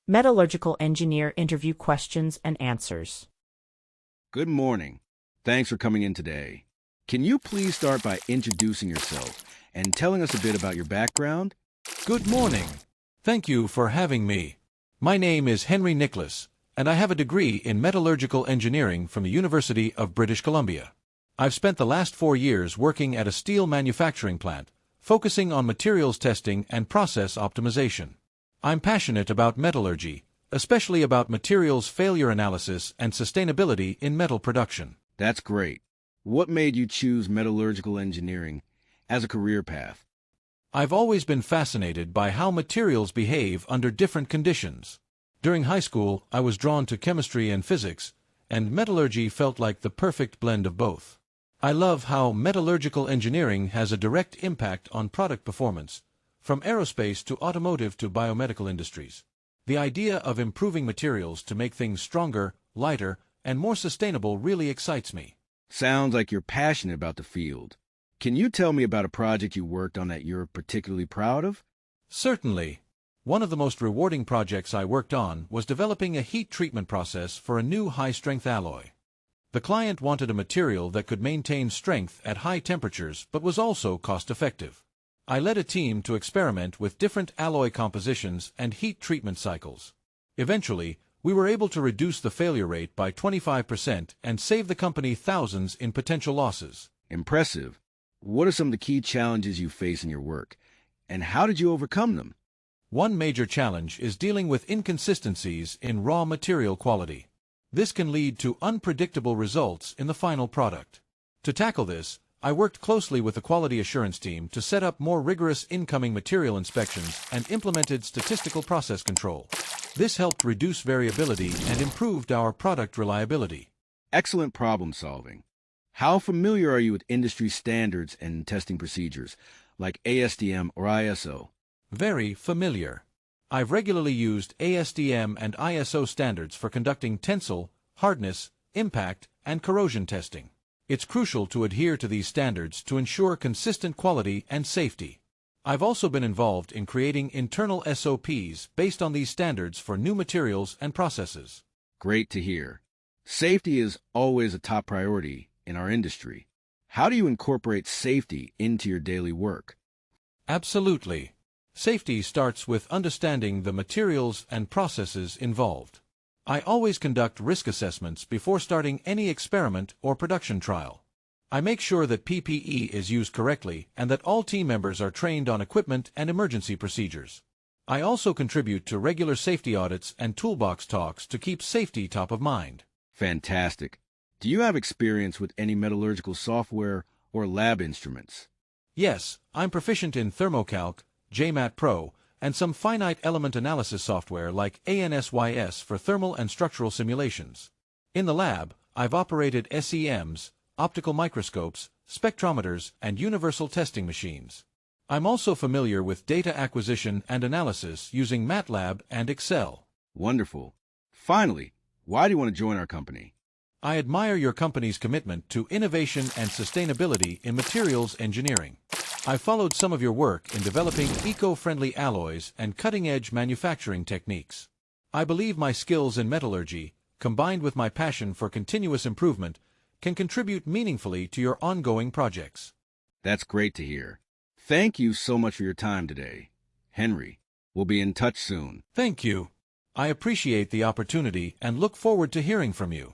Metallurgical engineer interview questions and answers. Good morning. Thanks for coming in today. Can you please start by introducing yourself and telling us a bit about your background? Good morning. Thank you for having me. My name is Henry Nicholas, and I have a degree in metallurgical engineering from the University of British Columbia. I've spent the last 4 years working at a steel manufacturing plant, focusing on materials testing and process optimization. I'm passionate about metallurgy, especially about materials failure analysis and sustainability in metal production. That's great. What made you choose metallurgical engineering as a career path? I've always been fascinated by how materials behave under different conditions. During high school, I was drawn to chemistry and physics, and metallurgy felt like the perfect blend of both. I love how metallurgical engineering has a direct impact on product performance, from aerospace to automotive to biomedical industries. The idea of improving materials to make things stronger, lighter, and more sustainable really excites me. Sounds like you're passionate about the field. Can you tell me about a project you worked on that you're particularly proud of? Certainly. One of the most rewarding projects I worked on was developing a heat treatment process for a new high-strength alloy. The client wanted a material that could maintain strength at high temperatures but was also cost-effective. I led a team to experiment with different alloy compositions and heat treatment cycles. Eventually, we were able to reduce the failure rate by 25% and save the company thousands in potential losses. Impressive. What are some of the key challenges you face in your work, and how did you overcome them? One major challenge is dealing with inconsistencies in raw material quality. This can lead to unpredictable results in the final product. To tackle this, I worked closely with the quality assurance team to set up more rigorous incoming material inspections and implemented statistical process control. This helped reduce variability and improved our product reliability. Excellent problem solving. How familiar are you with industry standards and testing procedures, like ASTM or ISO? Very familiar. I've regularly used ASTM and ISO standards for conducting tensile, hardness, impact, and corrosion testing. It's crucial to adhere to these standards to ensure consistent quality and safety. I've also been involved in creating internal SOPs based on these standards for new materials and processes. Great to hear. Safety is always a top priority in our industry. How do you incorporate safety into your daily work? Absolutely. Safety starts with understanding the materials and processes involved. I always conduct risk assessments before starting any experiment or production trial. I make sure that PPE is used correctly and that all team members are trained on equipment and emergency procedures. I also contribute to regular safety audits and toolbox talks to keep safety top of mind. Fantastic. Do you have experience with any metallurgical software or lab instruments? Yes, I'm proficient in ThermoCalc, JMAT Pro, and some finite element analysis software like ANSYS for thermal and structural simulations. In the lab, I've operated SEMs, optical microscopes, spectrometers, and universal testing machines. I'm also familiar with data acquisition and analysis using MATLAB and Excel. Wonderful. Finally, why do you want to join our company? I admire your company's commitment to innovation and sustainability in materials engineering. I followed some of your work in developing eco-friendly alloys and cutting-edge manufacturing techniques. I believe my skills in metallurgy, combined with my passion for continuous improvement, can contribute meaningfully to your ongoing projects. That's great to hear. Thank you so much for your time today. Henry, we'll be in touch soon. Thank you. I appreciate the opportunity and look forward to hearing from you.